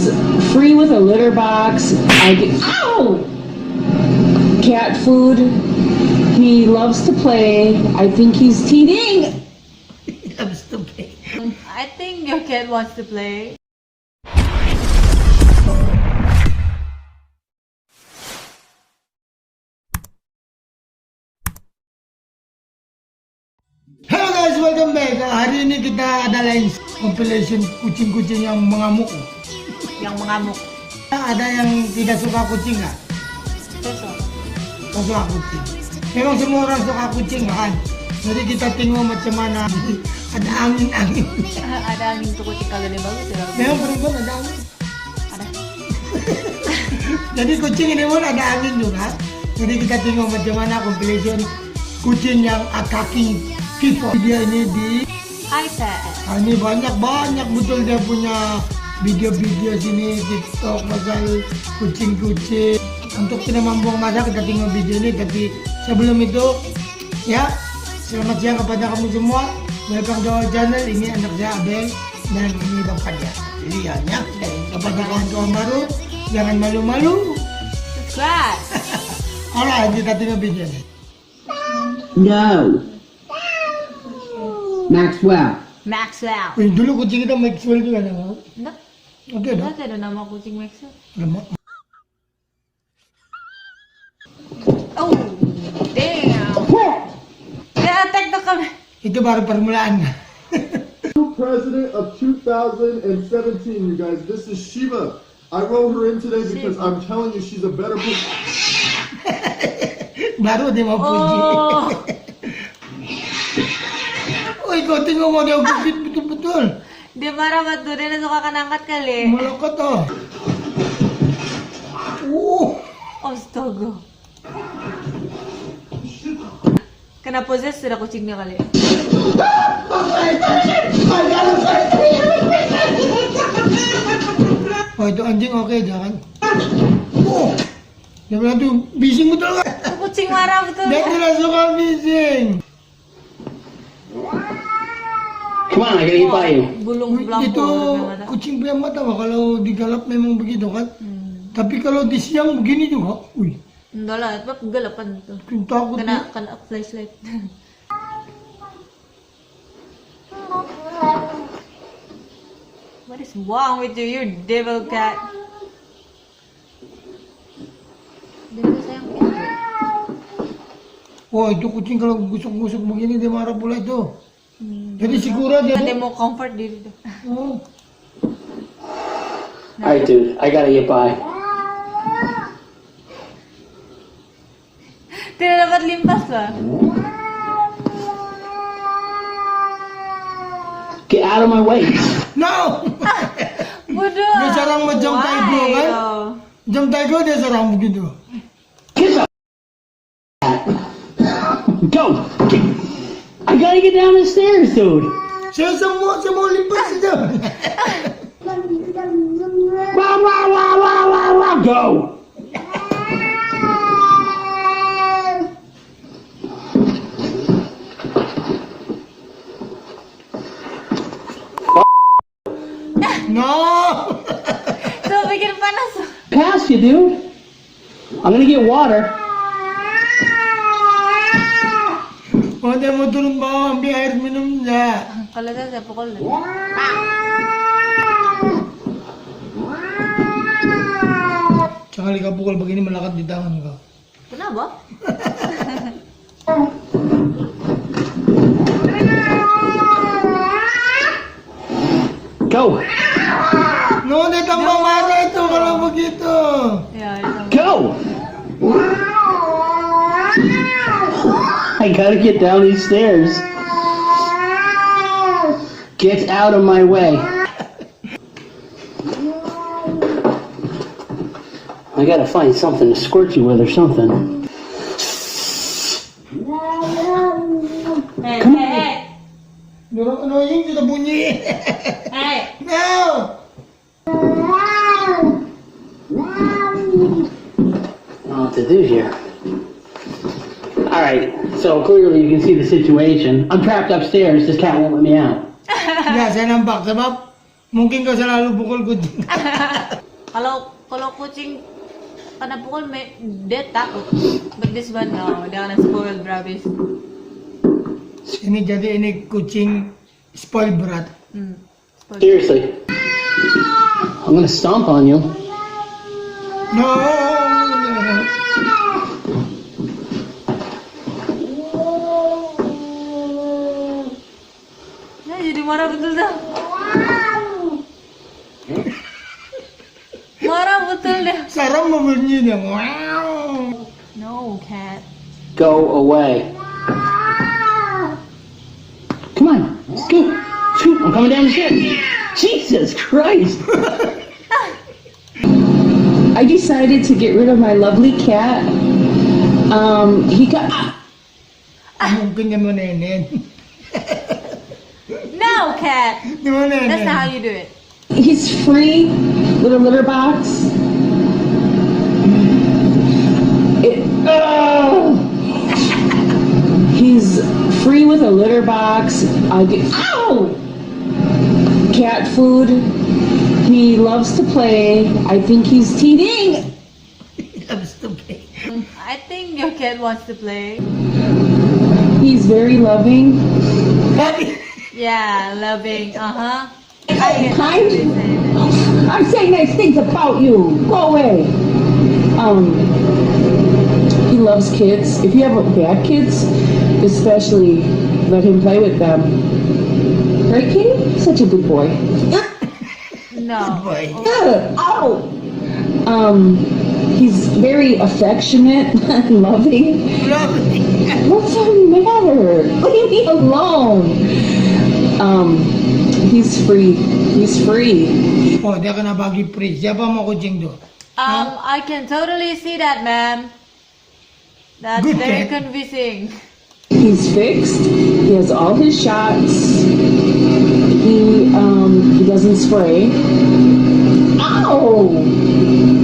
He's free with a litter box. Ow! Cat food. He loves to play. I think he's teething. He loves to play. I think your cat wants to play. Hello guys, welcome back. Hari ini kita adain compilation kucing-kucing yang mengamuk. Yang mengamuk. Ada yang tidak suka kucing nggak? Suka kucing. Memang semua orang suka kucing kan? Jadi kita tengok macam mana. Ada angin-angin. Ada angin tuh kucing kalau dia bagus ya. Memang perempuan ada angin. Ada. Jadi kucing ini pun ada angin juga. Jadi kita tengok macam mana compilation kucing yang attacking people. Dia ini di iPad. Nah, ini banyak betul dia punya video-video sini TikTok pasal kucing-kucing. Untuk tidak membuang masa kita tengok video ini, tapi sebelum itu ya selamat siang kepada kamu semua. Welcome to our channel. Ini anak saya Abel dan ini bapaknya Lian ya. Dan kepada kawan-kawan baru jangan malu-malu. Subscribe. Alright, kita tengok video ini. No. Maxwell. Maxwell. Dulu kucing kita Maxwell juga nama. Enggak. Oke dong. Enggak ada nama kucing Maxwell. Oh, damn. Dia attack the camera. Itu baru permulaan. President of 2017, you guys. This is Shiva. I wrote her in today because I'm telling you she's a better book. Baru dia mau puji. Oh, ikaw tingnan mo dia gupit betul-betul. Dia marah banget, dia suka angkat kali. Malakot oh. Astaga. Kena possess sudah kucingnya kali. Oh, itu anjing oke, jangan. Oh. Dia bilang tuh bising betul kan? Kucing marah betul. Dia tidak suka bising. Come on, I gotta get by you. Bulung belangko. Itu kucing punya mata mah kalau digalap memang begitu kan? Tapi kalau di siang begini juga. Wih. Enggak lah, tapi galapan itu. Takut Kena flashlight. What is wrong with you, you devil cat? Devil sayang cat. Oh, itu kucing kalau gusuk-gusuk begini dia marah pula itu. Jadi siguro dia. Dia mau comfort diri tuh. Oh. Alright, dude, I gotta get by. Tidak dapat limpas lah. Get out of my way. No! Bodoh. Dia sarang macam taigo kan? Jam taigo dia sarang begitu. Get the Go! I gotta get down the stairs, dude. Saya semua limpas itu. Wow, wow, wow, wow, wow, wow, go! No! Tuh bikin panas. Pass you, dude. I'm gonna get water. Oh, dia mau turun bawah ambil air minum ya. Kalau saya pukul. Sekali kau pukul begini melekat di tangan kau. Kenapa? Go! No, dia tambah marah itu kalau begitu. Ya, Go! I gotta get down these stairs. Get out of my way. I gotta find something to squirt you with or something. Hey, Come hey, hey. Dorong annoying sudah bunyi. Hey. No! I don't know what to do here. Alright, so clearly you can see the situation. I'm trapped upstairs, this cat won't let me out. Ya, saya nampak sebab Mungkin ka selalu pukul kucing. Kalau kucing kena pukul, dia takut. But this one, no, dia kena spoiled rabbit. Ini kucing spoiled brat. Spoiled. Seriously. I'm gonna stomp on you. No. Ya, jadi marah betul dah. Marah betul deh. Sarang membunyi dia. Wow. No, cat. Go away. Come on, scoot, scoot. I'm coming down the stairs. Jesus Christ. I decided to get rid of my lovely cat. He got. Mungkin dia menenen. No, cat. Di mana? That's not how you do it. He's free with a litter box. He's free with a litter box. Ow! Cat food. He loves to play. I think he's teething. Loves to play. I think your cat wants to play. He's very loving. Yeah, loving. Kind. I'm saying nice things about you. Go away. He loves kids. If you have bad kids, especially let him play with them. Right, Kitty? Such a good boy. No. Boy. Ow! He's very affectionate and loving. What's the matter? Leave me alone. He's free. He's free. Oh, dia kena bagi free. Siapa mau kucing tu? I can totally see that, ma'am. That's Good very cat. convincing. He's fixed. He has all his shots. He doesn't spray. Ow!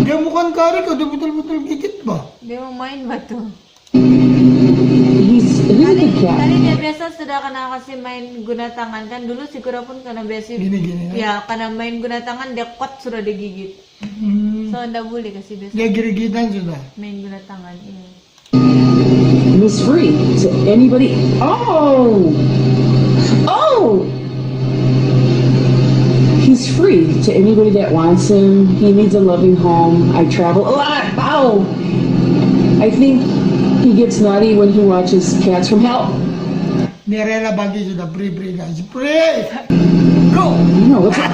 Dia bukan kari kau, dia betul-betul gigit ba? Dia mau main ba tuh? He's a Tadi good cat. dia biasa sudah kena kasih main guna tangan kan. Dulu si Kura pun kena biasa. Gini-gini. Ya, karena main guna tangan dia kuat sudah digigit. So anda boleh kasih biasa Dia girigitan sudah. main guna tangan. Iya. He's free to anybody. Oh! Oh! He's free to anybody that wants him. He needs a loving home. I travel a lot. Ow! I think he gets naughty when he watches Cats from Hell. Dia rela bagi sudah free guys. Free! Go! No, what's that?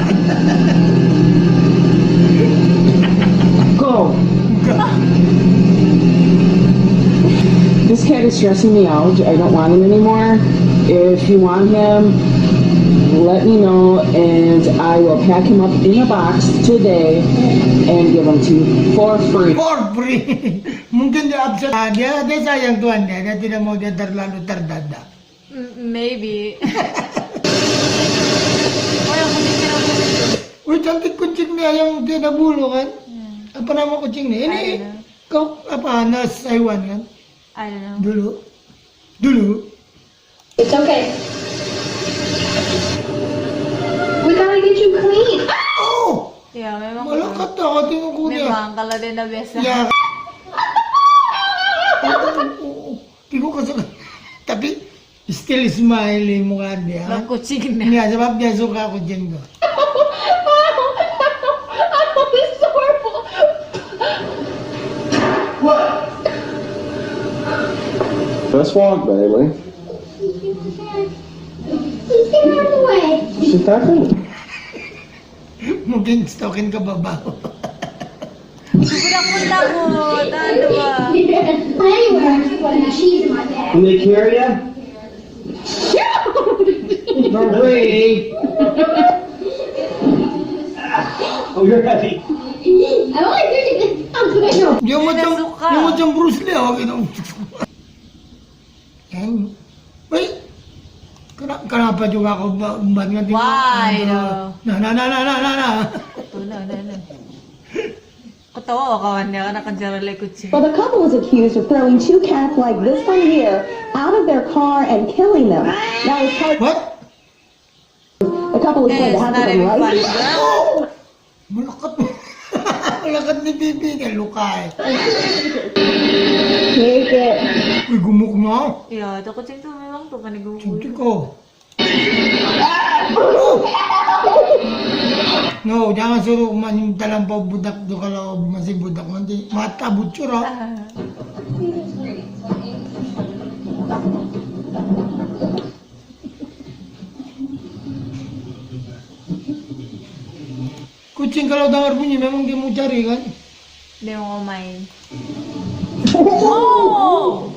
Go. This cat is stressing me out. I don't want him anymore. If you want him, let me know and I will pack him up in a box today and give him to you for free. For free! Mungkin dia upset. Dia sayang tuan dia. Dia tidak mau dia terlalu terdada. Maybe. Oh, yang kucing aku itu. Uy, cantik kucing niya yung tidak bulu kan? Apa nama kucing niya? Ini, I don't know. kau apa, nas Taiwan kan? I don't know. Dulu. It's okay. We gotta get you clean. Oh! Ya, memang. Malakat ako, tingnan ko niya. Memang kalau dia udah biasa. Ya. Tingnan ko sa... Tapi, still smiling mukha niya. Bang kucing na. Niya, sebab dia suka kucing ko. This is horrible. What? Let's walk, Bailey. Please get out of the way. She's talking. Mungkin stokin ka babaw. Budak pun takut. Ano ba? Anywhere, I keep putting cheese in my bag. Can they carry you? Marie! Oh, you're heavy. I only did it this time. Yung nasuka. macam Bruce Lee, oh, gitu. Yan. Uy! Kenapa juga ako banget tinggal? Why, no? Na. Ito na. Ketawa kawan dia karena kejar oleh kucing. Well, the couple was accused of throwing two cats like this one here out of their car and killing them. Now, as part What? the couple is going to It's have not it even right. funny, bro. Malakat mo. Malakat ni Bibi. Lukay. Take it. Uy, gumuk na. Ya, ito kucing tuh memang tuh kan Suntik gue. ko. No, jangan suruh maning talampaw budak do kalau masih budak nanti mata bucur ah. Kucing kalau dengar bunyi memang dia mau cari kan? Dia mau main. Oh,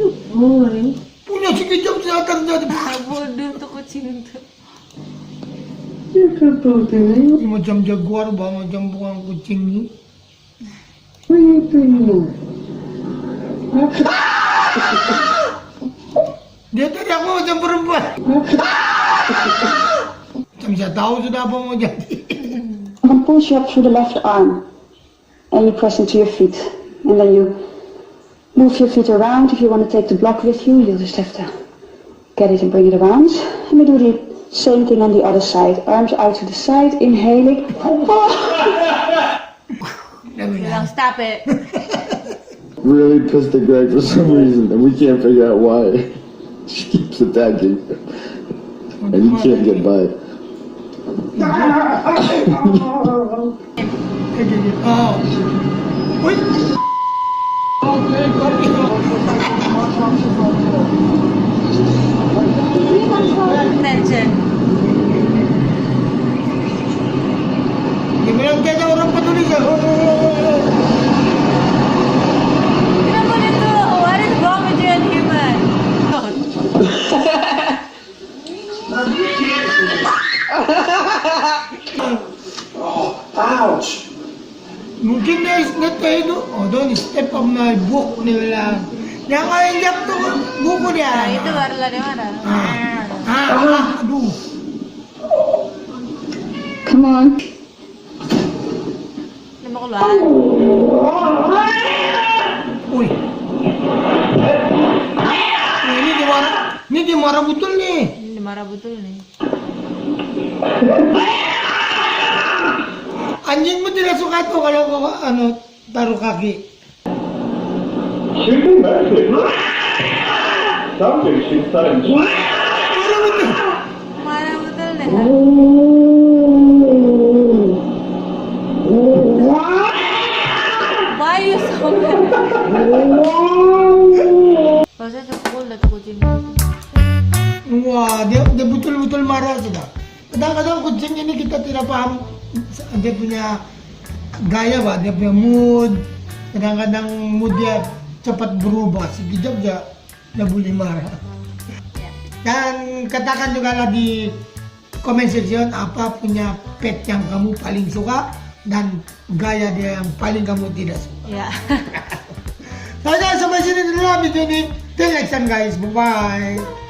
Punya sekejap saya terjadi. bodoh tuh kucing tuh. Ini macam jaguar bah, macam bukan kucing ni. Dia tadi aku macam perempuan. Macam saya tahu sudah apa mau jadi. I'm going to push you up through the left arm. And you press into your feet. And then you move your feet around. If you want to take the block with you, you'll just have to get it and bring it around. And we do the same thing on the other side. Arms out to the side, inhaling. Bilang stop it. Really pissed at Greg for some reason, and we can't figure out why. She keeps attacking him, and he can't get by. Oh. Uy! Attention. Dia bilang dia ada orang peduli je. Kenapa itu? What is wrong with you and human? Ouch! Mungkin dia isnet itu. Oh, doon step up na buhok nila. Yang kaya injak tuh buku dia. Nah, itu barulah dia marah. Aduh. Come on. Dia mau keluar. Uy. Ini dia marah betul nih. Dia marah betul nih. Anjing mo tidak suka tuh kalau kau taruh kaki. Shooting magic. Something she said. Marah betul. Marah betul deh. Why you so bad? Kalau saya sepukul dah tuh kucing. Wah, dia betul-betul marah sudah. Kadang-kadang kucing ini kita tidak paham dia punya gaya, Pak. Dia punya mood. Kadang-kadang mood dia cepat berubah. Sekejap dia boleh marah. Dan katakan juga lah di comment section apa punya pet yang kamu paling suka dan gaya dia yang paling kamu tidak suka. Ya. Sampai sini dulu lah video ini. Till next time guys. Bye-bye.